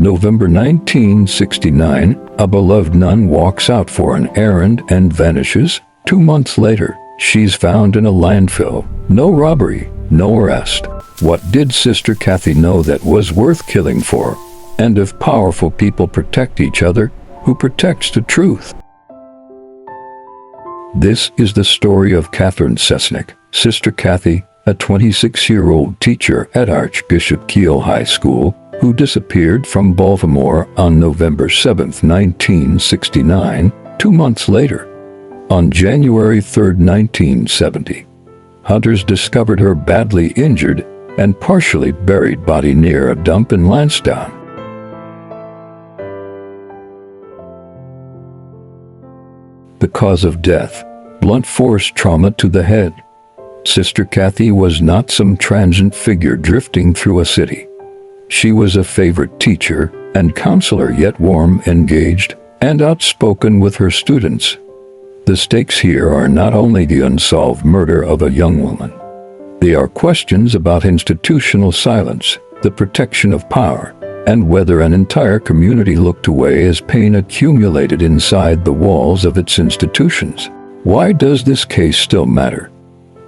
November 1969, a beloved nun walks out for an errand and vanishes. 2 months later, she's found in a landfill. No robbery, no arrest. What did Sister Cathy know that was worth killing for? And if powerful people protect each other, who protects the truth? This is the story of Cathy Cesnik, Sister Cathy, a 26-year-old teacher at Archbishop Keough High School, who disappeared from Baltimore on November 7, 1969, 2 months later. On January 3, 1970, hunters discovered her badly injured and partially buried body near a dump in Lansdowne. The cause of death: blunt force trauma to the head. Sister Cathy was not some transient figure drifting through a city. She was a favorite teacher and counselor, yet warm, engaged, and outspoken with her students. The stakes here are not only the unsolved murder of a young woman. They are questions about institutional silence, the protection of power, and whether an entire community looked away as pain accumulated inside the walls of its institutions. Why does this case still matter?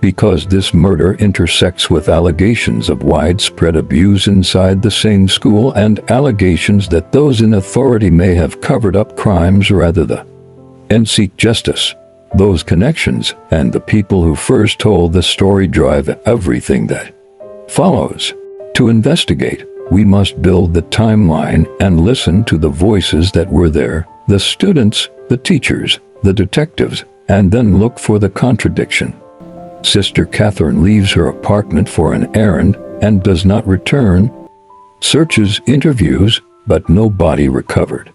Because this murder intersects with allegations of widespread abuse inside the same school and allegations that those in authority may have covered up crimes rather than seek justice. Those connections and the people who first told the story drive everything that follows. To investigate, we must build the timeline and listen to the voices that were there, the students, the teachers, the detectives, and then look for the contradiction. Sister Cathy leaves her apartment for an errand and does not return. Searches, interviews, but no body recovered.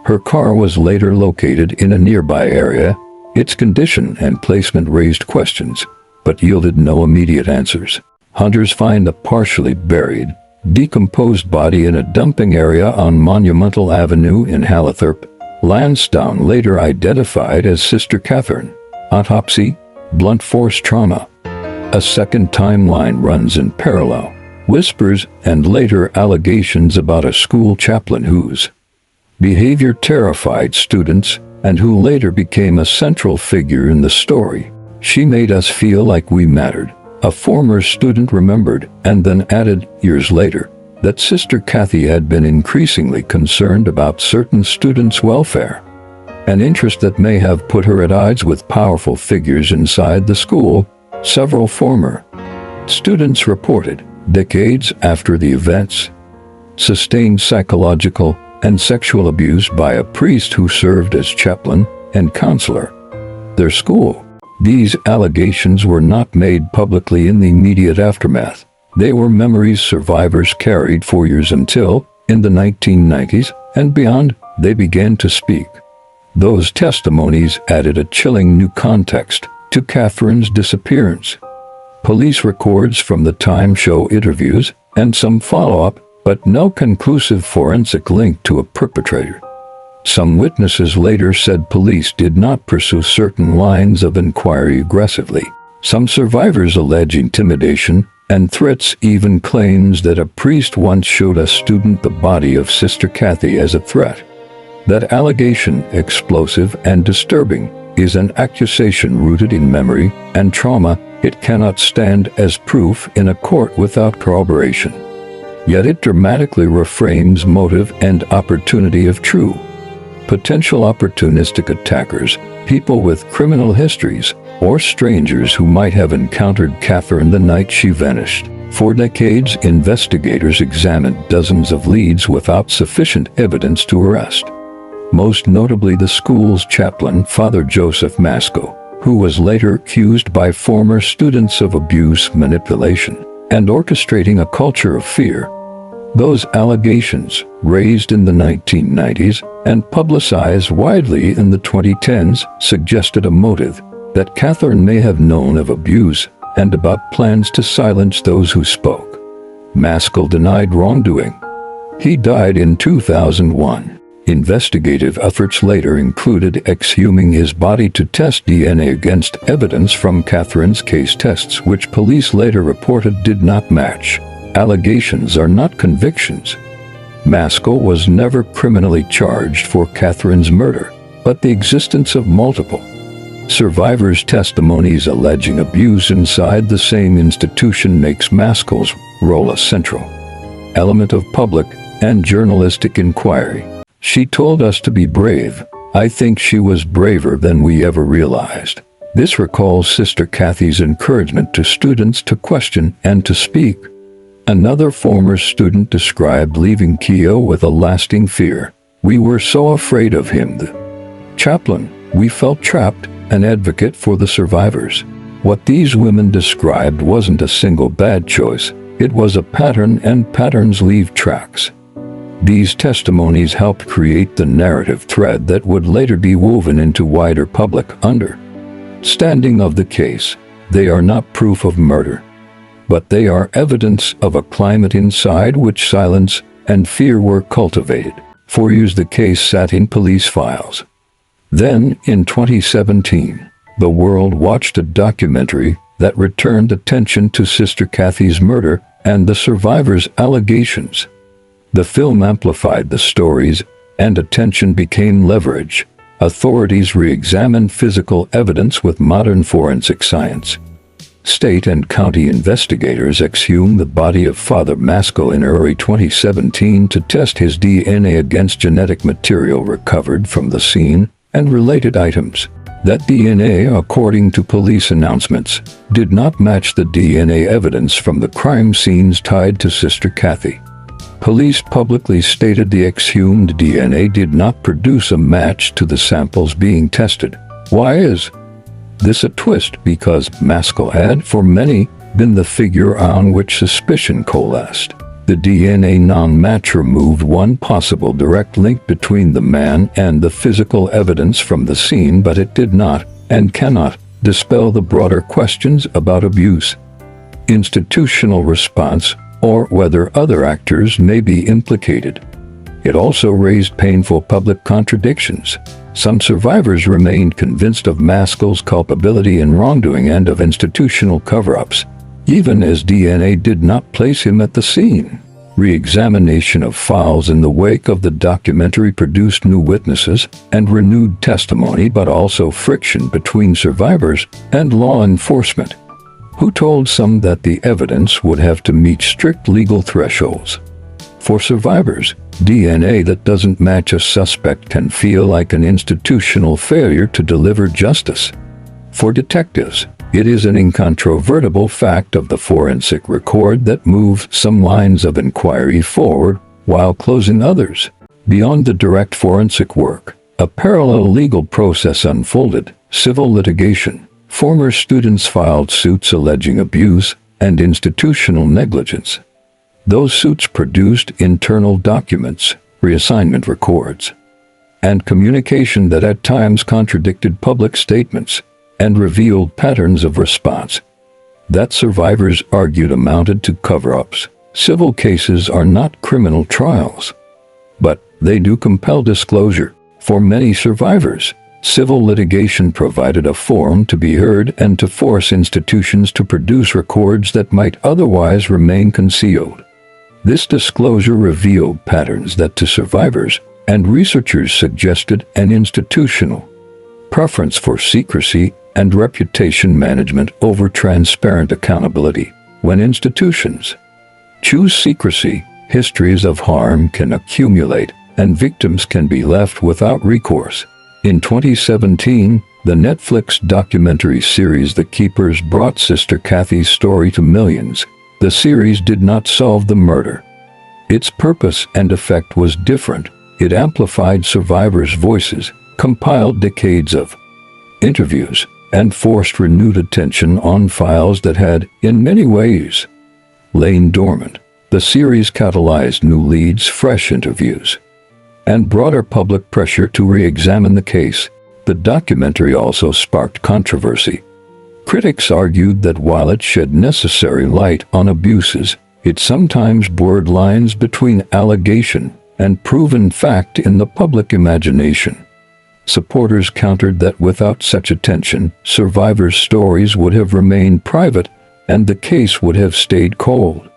Her car was later located in a nearby area. Its condition and placement raised questions, but yielded no immediate answers. Hunters find a partially buried, decomposed body in a dumping area on Monumental Avenue in Hallethorpe, Lansdowne, later identified as Sister Cathy. Autopsy: blunt force trauma. A second timeline runs in parallel. Whispers and later allegations about a school chaplain whose behavior terrified students and who later became a central figure in the story. She made us feel like we mattered. A former student remembered and then added, years later, that Sister Cathy had been increasingly concerned about certain students' welfare, an interest that may have put her at odds with powerful figures inside the school. Several former students reported, decades after the events, sustained psychological and sexual abuse by a priest who served as chaplain and counselor their school. These allegations were not made publicly in the immediate aftermath. They were memories survivors carried for years until, in the 1990s and beyond, they began to speak. Those testimonies added a chilling new context to Cathy's disappearance. Police records from the time show interviews and some follow-up, but no conclusive forensic link to a perpetrator. Some witnesses later said police did not pursue certain lines of inquiry aggressively. Some survivors allege intimidation and threats, even claims that a priest once showed a student the body of Sister Cathy as a threat. That allegation, explosive and disturbing, is an accusation rooted in memory and trauma. It cannot stand as proof in a court without corroboration. Yet it dramatically reframes motive and opportunity of true potential opportunistic attackers, people with criminal histories, or strangers who might have encountered Cathy the night she vanished. For decades, investigators examined dozens of leads without sufficient evidence to arrest. Most notably the school's chaplain, Father Joseph Maskell, who was later accused by former students of abuse, manipulation, and orchestrating a culture of fear. Those allegations, raised in the 1990s and publicized widely in the 2010s, suggested a motive, that Cathy may have known of abuse and about plans to silence those who spoke. Maskell denied wrongdoing. He died in 2001. Investigative efforts later included exhuming his body to test DNA against evidence from Cathy's case tests, which police later reported did not match. Allegations are not convictions. Maskell was never criminally charged for Catherine's murder, but the existence of multiple survivors' testimonies alleging abuse inside the same institution makes Maskell's role a central element of public and journalistic inquiry. She told us to be brave. I think she was braver than we ever realized. This recalls Sister Cathy's encouragement to students to question and to speak. Another former student described leaving Keough with a lasting fear. We were so afraid of him, the chaplain. We felt trapped, an advocate for the survivors. What these women described wasn't a single bad choice. It was a pattern, and patterns leave tracks. These testimonies helped create the narrative thread that would later be woven into wider public understanding of the case. They are not proof of murder, but they are evidence of a climate inside which silence and fear were cultivated. For years the case sat in police files. Then, in 2017, the world watched a documentary that returned attention to Sister Cathy's murder and the survivors' allegations. The film amplified the stories, and attention became leverage. Authorities re-examined physical evidence with modern forensic science. State and county investigators exhumed the body of Father Maskell in early 2017 to test his DNA against genetic material recovered from the scene and related items. That DNA, according to police announcements, did not match the DNA evidence from the crime scenes tied to Sister Cathy. Police publicly stated the exhumed DNA did not produce a match to the samples being tested. Why is this a twist? Because Maskell had, for many, been the figure on which suspicion coalesced. The DNA non-match removed one possible direct link between the man and the physical evidence from the scene, but it did not, and cannot, dispel the broader questions about abuse, institutional response, or whether other actors may be implicated. It also raised painful public contradictions. Some survivors remained convinced of Maskell's culpability in wrongdoing and of institutional cover-ups, even as DNA did not place him at the scene. Re-examination of files in the wake of the documentary produced new witnesses and renewed testimony, but also friction between survivors and law enforcement, who told some that the evidence would have to meet strict legal thresholds. For survivors, DNA that doesn't match a suspect can feel like an institutional failure to deliver justice. For detectives, it is an incontrovertible fact of the forensic record that moves some lines of inquiry forward while closing others. Beyond the direct forensic work, a parallel legal process unfolded: civil litigation. Former students filed suits alleging abuse and institutional negligence. Those suits produced internal documents, reassignment records, and communication that at times contradicted public statements and revealed patterns of response that survivors argued amounted to cover-ups. Civil cases are not criminal trials, but they do compel disclosure. For many survivors, civil litigation provided a forum to be heard and to force institutions to produce records that might otherwise remain concealed. This disclosure revealed patterns that to survivors and researchers suggested an institutional preference for secrecy and reputation management over transparent accountability. When institutions choose secrecy, histories of harm can accumulate and victims can be left without recourse. In 2017, the Netflix documentary series The Keepers brought Sister Cathy's story to millions. The series did not solve the murder. Its purpose and effect was different. It amplified survivors' voices, compiled decades of interviews, and forced renewed attention on files that had, in many ways, lain dormant. The series catalyzed new leads, fresh interviews, and broader public pressure to re-examine the case. The documentary also sparked controversy. Critics argued that while it shed necessary light on abuses, it sometimes blurred lines between allegation and proven fact in the public imagination. Supporters countered that without such attention, survivors' stories would have remained private and the case would have stayed cold.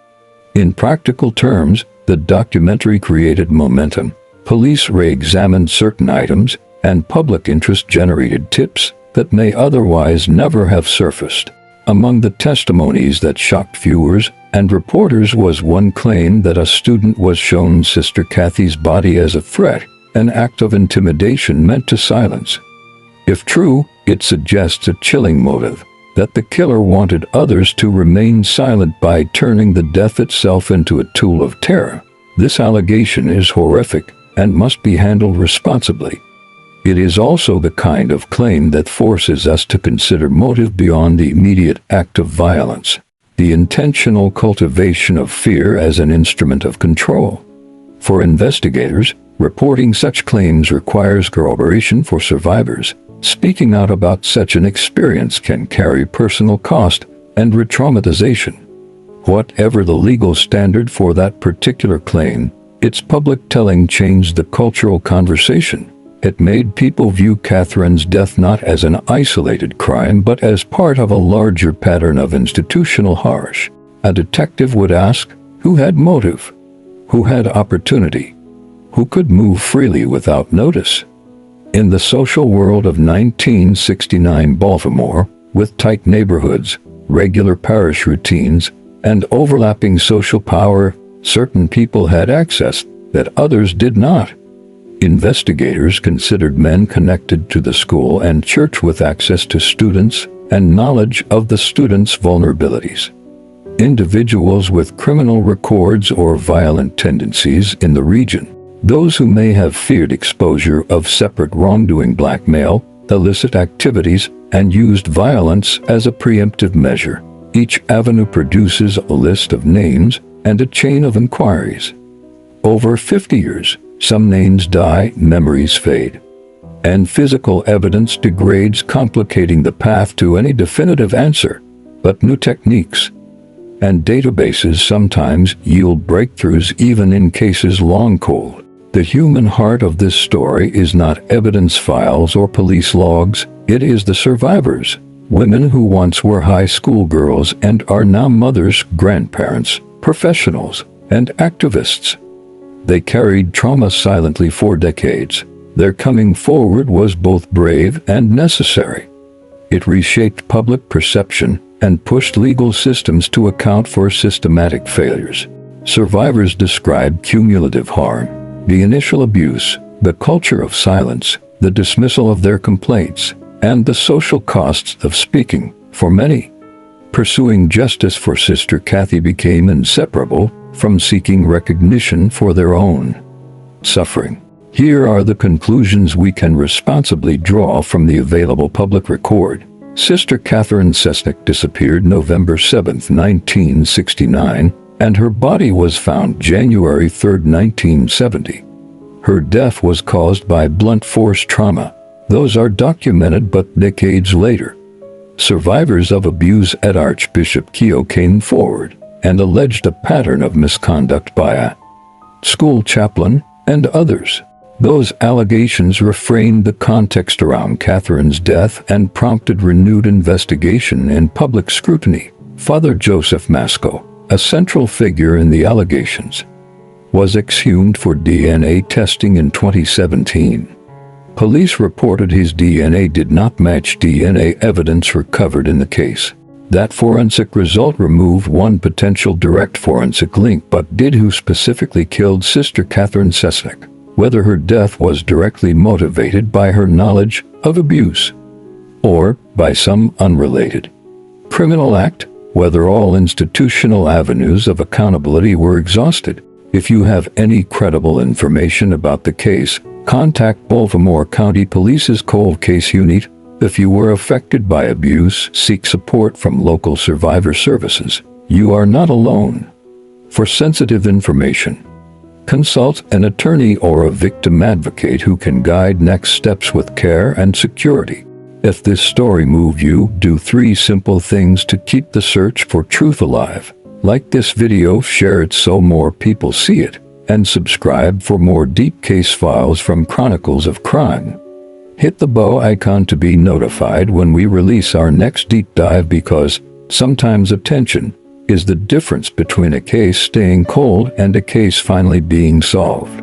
In practical terms, The documentary created momentum. Police re-examined certain items, and public interest generated tips that may otherwise never have surfaced. Among the testimonies that shocked viewers and reporters was one claim that a student was shown Sister Cathy's body as a threat, an act of intimidation meant to silence. If true, it suggests a chilling motive, that the killer wanted others to remain silent by turning the death itself into a tool of terror. This allegation is horrific and must be handled responsibly. It is also the kind of claim that forces us to consider motive beyond the immediate act of violence, the intentional cultivation of fear as an instrument of control. For investigators, reporting such claims requires corroboration for survivors. Speaking out about such an experience can carry personal cost and re-traumatization. Whatever the legal standard for that particular claim, its public telling changed the cultural conversation. It made people view Catherine's death not as an isolated crime but as part of a larger pattern of institutional horror. A detective would ask, who had motive? Who had opportunity? Who could move freely without notice? In the social world of 1969 Baltimore, with tight neighborhoods, regular parish routines, and overlapping social power, certain people had access that others did not. Investigators considered men connected to the school and church with access to students and knowledge of the students' vulnerabilities. Individuals with criminal records or violent tendencies in the region. Those who may have feared exposure of separate wrongdoing, blackmail, illicit activities, and used violence as a preemptive measure. Each avenue produces a list of names and a chain of inquiries. Over 50 years, some names die, memories fade, and physical evidence degrades, complicating the path to any definitive answer. But new techniques and databases sometimes yield breakthroughs even in cases long cold. The human heart of this story is not evidence files or police logs, it is the survivors, women who once were high school girls and are now mothers, grandparents, professionals, and activists. They carried trauma silently for decades. Their coming forward was both brave and necessary. It reshaped public perception and pushed legal systems to account for systematic failures. Survivors described cumulative harm, the initial abuse, the culture of silence, the dismissal of their complaints, and the social costs of speaking. For many, pursuing justice for Sister Cathy became inseparable from seeking recognition for their own suffering. Here are the conclusions we can responsibly draw from the available public record. Sister Cathy Cesnik disappeared November 7, 1969, and her body was found January 3, 1970. Her death was caused by blunt force trauma. Those are documented, but decades later, survivors of abuse at Archbishop Keough came forward and alleged a pattern of misconduct by a school chaplain and others. Those allegations reframed the context around Catherine's death and prompted renewed investigation and public scrutiny. Father Joseph Maskell, a central figure in the allegations, was exhumed for DNA testing in 2017. Police reported his DNA did not match DNA evidence recovered in the case. That forensic result removed one potential direct forensic link, but did who specifically killed Sister Cathy Cesnik, whether her death was directly motivated by her knowledge of abuse or by some unrelated criminal act, whether all institutional avenues of accountability were exhausted. If you have any credible information about the case, contact Baltimore County Police's Cold Case Unit. If you were affected by abuse, seek support from local survivor services. You are not alone. For sensitive information, consult an attorney or a victim advocate who can guide next steps with care and security. If this story moved you, do 3 simple things to keep the search for truth alive. Like this video, share it so more people see it, and subscribe for more deep case files from Chronicles of Crime. Hit the bell icon to be notified when we release our next deep dive, because sometimes attention is the difference between a case staying cold and a case finally being solved.